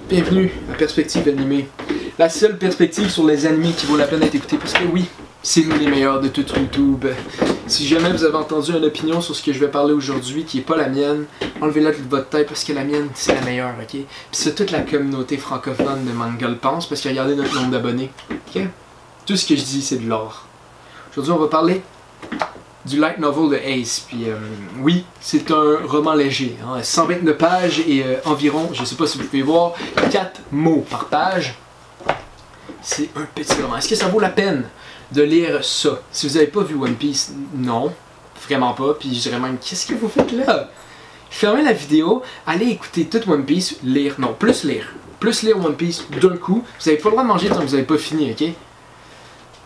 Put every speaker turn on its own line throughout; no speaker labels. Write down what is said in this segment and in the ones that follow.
Bienvenue à Perspective Animée, la seule perspective sur les animés qui vaut la peine d'être écoutée, parce que oui, c'est nous les meilleurs de tout YouTube. Si jamais vous avez entendu une opinion sur ce que je vais parler aujourd'hui qui n'est pas la mienne, enlevez-la de votre tête parce que la mienne, c'est la meilleure, ok? Puis c'est toute la communauté francophone de manga le pense, parce que regardez notre nombre d'abonnés, ok? Tout ce que je dis, c'est de l'or. Aujourd'hui, on va parler du light novel de Ace, puis oui, c'est un roman léger, hein, 129 pages et environ, je sais pas si vous pouvez voir, 4 mots par page. C'est un petit roman. Est-ce que ça vaut la peine de lire ça? Si vous n'avez pas vu One Piece, non, vraiment pas, puis je dirais même, qu'est-ce que vous faites là? Fermez la vidéo, allez écouter tout One Piece, lire, non, plus lire One Piece d'un coup, vous n'avez pas le droit de manger tant que vous n'avez pas fini, ok?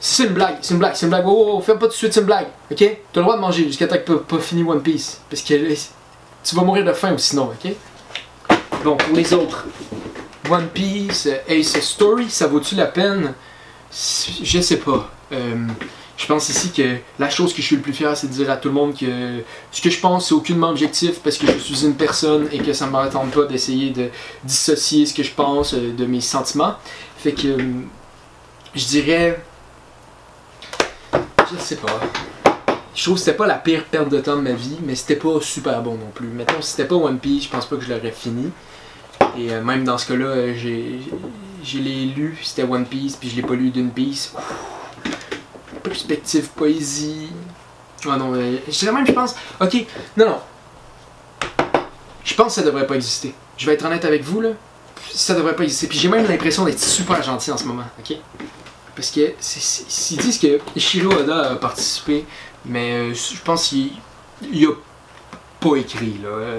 C'est une blague, c'est une blague, c'est une blague. Oh, fais pas tout de suite, c'est une blague, ok? Tu as le droit de manger jusqu'à temps que tu n'aies pas fini One Piece. Parce que tu vas mourir de faim ou sinon, ok? Bon, pour les autres, One Piece, Ace Story, ça vaut-tu la peine? Je sais pas. Je pense ici que la chose que je suis le plus fier, c'est de dire à tout le monde que ce que je pense, c'est aucunement objectif parce que je suis une personne et que ça ne m'attend pas d'essayer de dissocier ce que je pense de mes sentiments. Fait que je dirais. Je sais pas. Je trouve que c'était pas la pire perte de temps de ma vie, mais c'était pas super bon non plus. Mettons, si c'était pas One Piece, je pense pas que je l'aurais fini. Et même dans ce cas-là, je l'ai lu, c'était One Piece, puis je l'ai pas lu d'une piece. Perspective, poésie. Ah non, je dirais même, je pense. Ok, non. Je pense que ça devrait pas exister. Je vais être honnête avec vous, là. Ça devrait pas exister. Puis j'ai même l'impression d'être super gentil en ce moment, ok? Parce que ils disent que Ishiro Oda a participé, mais je pense qu'il a pas écrit. Là.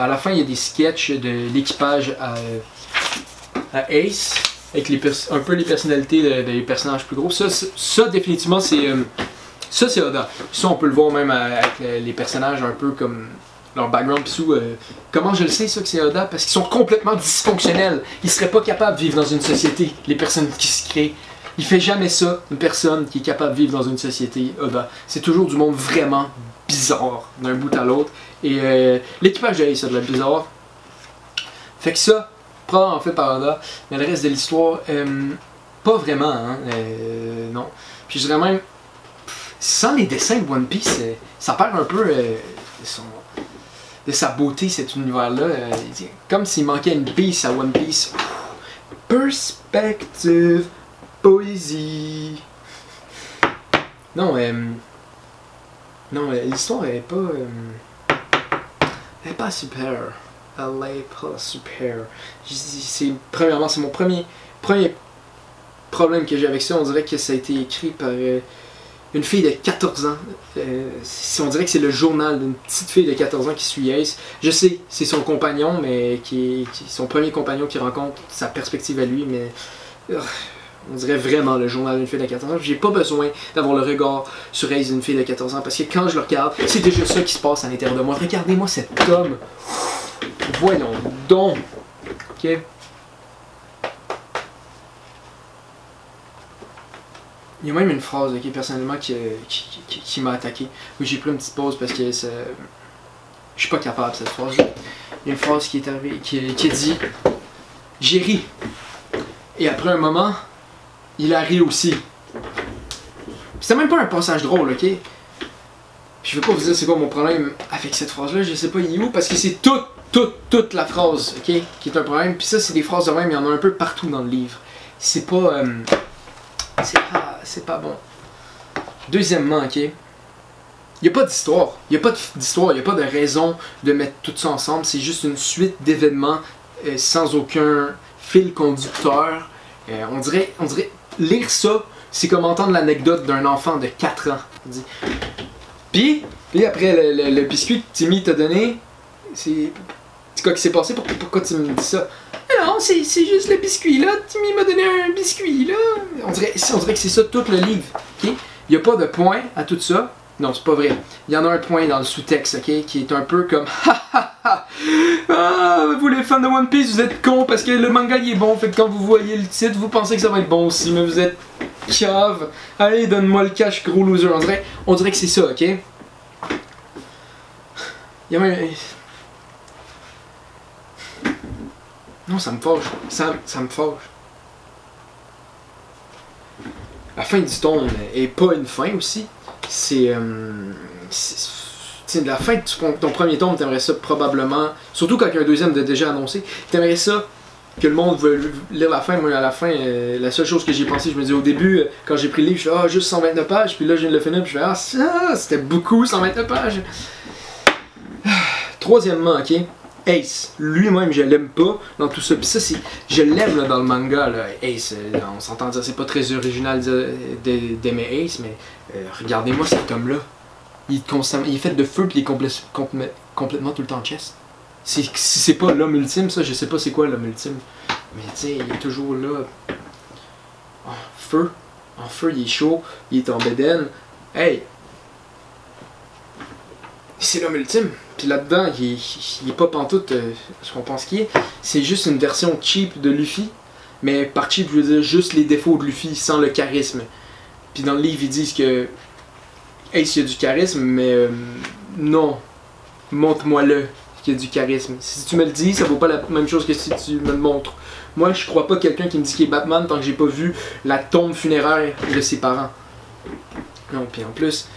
À la fin, il y a des sketchs de l'équipage à Ace, avec un peu les personnalités des personnages plus gros. Ça définitivement, c'est Oda. Ça, on peut le voir même avec les personnages un peu comme leur background pis tout. Comment je le sais, ça, que c'est Oda? Parce qu'ils sont complètement dysfonctionnels. Ils seraient pas capables de vivre dans une société, les personnes qui se créent. Il fait jamais ça, une personne qui est capable de vivre dans une société, Oda. C'est toujours du monde vraiment bizarre, d'un bout à l'autre. Et l'équipage de Ace, ça doit être bizarre. Fait que ça, probablement fait par Oda. Mais le reste de l'histoire, pas vraiment, hein. Non. Puis je dirais même, sans les dessins de One Piece, ça perd un peu de sa beauté, cet univers-là. Comme s'il manquait une piece à One Piece. Perspective. Poésie. Non, non, l'histoire elle est pas super. Elle est pas super. Premièrement, c'est mon premier problème que j'ai avec ça. On dirait que ça a été écrit par une fille de 14 ans. On dirait que c'est le journal d'une petite fille de 14 ans qui suit Ace. Je sais, c'est son compagnon, mais qui est son premier compagnon qui rencontre sa perspective à lui, mais. On dirait vraiment le journal d'une fille de 14 ans. J'ai pas besoin d'avoir le regard sur Ace d'une fille de 14 ans parce que quand je le regarde, c'est déjà ça qui se passe à l'intérieur de moi. Regardez-moi cet homme. Voyons donc. Ok. Il y a même une phrase, ok, personnellement, qui m'a attaqué. Oui, j'ai pris une petite pause parce que je suis pas capable cette phrase-là. Il y a une phrase qui est arrivée, qui dit « J'ai ri. » Et après un moment, il a ri aussi. C'était même pas un passage drôle, ok? Puis je vais pas vous dire c'est quoi mon problème avec cette phrase-là, je sais pas il est où, parce que c'est toute la phrase, ok? Qui est un problème. Puis ça, c'est des phrases de même, il y en a un peu partout dans le livre. C'est pas... c'est pas bon. Deuxièmement, ok? Il n'y a pas d'histoire. Il n'y a pas d'histoire, il n'y a pas de raison de mettre tout ça ensemble. C'est juste une suite d'événements sans aucun fil conducteur. On dirait lire ça, c'est comme entendre l'anecdote d'un enfant de 4 ans. Puis après le biscuit que Timmy t'a donné, c'est quoi qui s'est passé? Pourquoi tu me dis ça? Non, c'est juste le biscuit là, Timmy m'a donné un biscuit là. On dirait que c'est ça tout le livre. Okay? Il n'y a pas de point à tout ça. Non, c'est pas vrai. Il y en a un point dans le sous-texte, ok, qui est un peu comme ah, vous les fans de One Piece, vous êtes cons parce que le manga il est bon, fait que quand vous voyez le titre, vous pensez que ça va être bon aussi, mais vous êtes cave. Allez, donne-moi le cash, gros loser. On dirait que c'est ça, ok? Il y a même... Non, ça me fâche. Ça me fâche. La fin du tome est pas une fin aussi. C'est la fin de ton premier tome, t'aimerais ça probablement, surtout quand il y a un deuxième de déjà annoncé, t'aimerais ça que le monde veut lire la fin. Moi, à la fin, la seule chose que j'ai pensé, je me dis au début, quand j'ai pris le livre, je fais ah, juste 129 pages, puis là, je viens de le finir, puis je fais ah, ça, c'était beaucoup, 129 pages. Troisièmement, ok, Ace, lui-même, je l'aime pas dans tout ça. Puis ça, je l'aime dans le manga, là. Ace, on s'entend dire, c'est pas très original d'aimer Ace, mais regardez-moi cet homme-là. Il est fait de feu, puis il est complètement tout le temps chest. Si c'est pas l'homme ultime, ça, je sais pas c'est quoi l'homme ultime. Mais tu sais, il est toujours là. En feu. En feu, il est chaud, il est en bedaine. Hey! C'est l'homme ultime. Puis là-dedans, il est pas pantoute ce qu'on pense qu'il est. C'est juste une version cheap de Luffy. Mais par cheap, je veux dire juste les défauts de Luffy sans le charisme. Puis dans le livre, ils disent que Ace, il y a du charisme, mais non. Montre-moi-le qu'il y a du charisme. Si tu me le dis, ça vaut pas la même chose que si tu me le montres. Moi, je crois pas quelqu'un qui me dit qu'il est Batman tant que j'ai pas vu la tombe funéraire de ses parents. Non, puis en plus,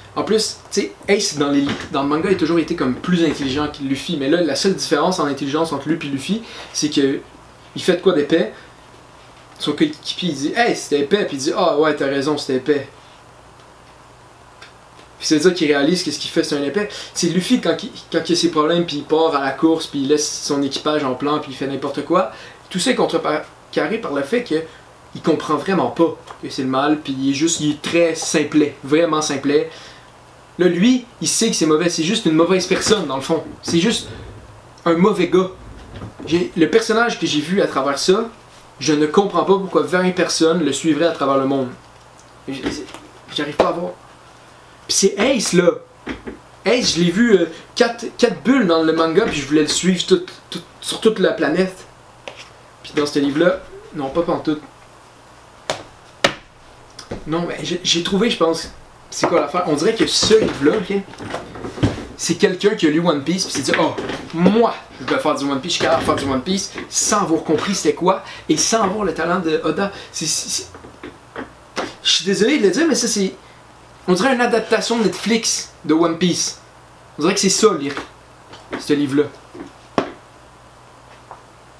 tu sais, Ace dans le manga a toujours été comme plus intelligent que Luffy, mais là, la seule différence en intelligence entre lui et Luffy, c'est que il fait de quoi d'épais. Son coéquipier il dit hey, c'était épais, puis il dit ah ouais, t'as raison, c'était épais. Puis c'est-à-dire qu'il réalise que ce qu'il fait, c'est un épais. C'est Luffy quand il a ses problèmes, puis il part à la course, puis il laisse son équipage en plan, puis il fait n'importe quoi. Tout ça est contrecarré par le fait que il comprend vraiment pas que c'est le mal, puis il est très simplet, vraiment simplet. Là, lui, il sait que c'est mauvais, c'est juste une mauvaise personne dans le fond. C'est juste un mauvais gars. Le personnage que j'ai vu à travers ça, je ne comprends pas pourquoi 20 personnes le suivraient à travers le monde. J'arrive pas à voir. Puis c'est Ace là. Ace, je l'ai vu 4 bulles dans le manga, puis je voulais le suivre sur toute la planète. Puis dans ce livre-là, non, pas pantoute. Non, mais j'ai trouvé, je pense, c'est quoi l'affaire? On dirait que ce livre-là, ok, c'est quelqu'un qui a lu One Piece, puis s'est dit, oh, moi, je vais faire du One Piece, je suis capable de faire du One Piece, sans avoir compris c'était quoi, et sans avoir le talent de Oda. Je suis désolé de le dire, mais ça, c'est. On dirait une adaptation Netflix de One Piece. On dirait que c'est ça, lire ce livre-là.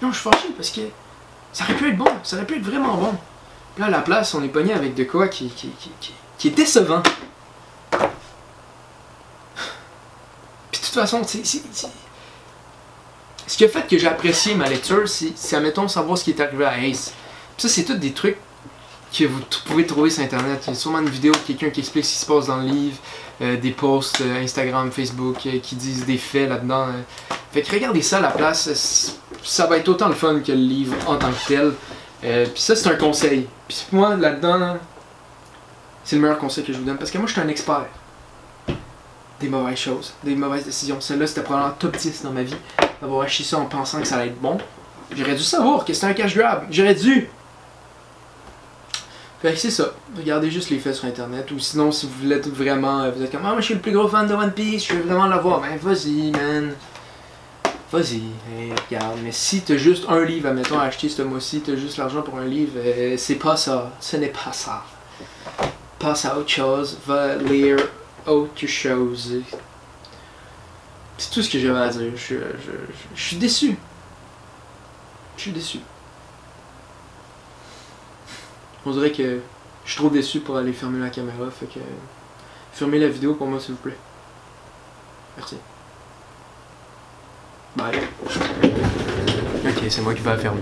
Non, je suis fâché parce que ça aurait pu être bon, ça aurait pu être vraiment bon. Là, à la place, on est pogné avec de quoi qui est décevant. Puis de toute façon, ce qui a fait que j'ai apprécié ma lecture, c'est, admettons, savoir ce qui est arrivé à Ace. Puis ça, c'est tous des trucs que vous pouvez trouver sur Internet. Il y a sûrement une vidéo de quelqu'un qui explique ce qui se passe dans le livre, des posts Instagram, Facebook qui disent des faits là-dedans. Fait que regardez ça à la place, ça va être autant le fun que le livre en tant que tel. Puis ça, c'est un conseil. Puis moi, là-dedans, c'est le meilleur conseil que je vous donne. Parce que moi, je suis un expert des mauvaises choses, des mauvaises décisions. Celle-là, c'était probablement top 10 dans ma vie. D'avoir acheté ça en pensant que ça allait être bon. J'aurais dû savoir que c'était un cash grab. J'aurais dû. Fait que c'est ça. Regardez juste les faits sur Internet. Ou sinon, si vous voulez vraiment... vous êtes comme, ah, moi, je suis le plus gros fan de One Piece. Je veux vraiment l'avoir. Ben, vas-y, man. Vas-y, hey, regarde, mais si t'as juste un livre, admettons, à acheter ce mois-ci, t'as juste l'argent pour un livre, c'est pas ça. Ce n'est pas ça. Passe à autre chose, va lire autre chose. C'est tout ce que j'avais à dire. Je suis déçu. Je suis déçu. On dirait que je suis trop déçu pour aller fermer la caméra, fait que... fermez la vidéo pour moi, s'il vous plaît. Merci. Bye. Ok, c'est moi qui vais la fermer.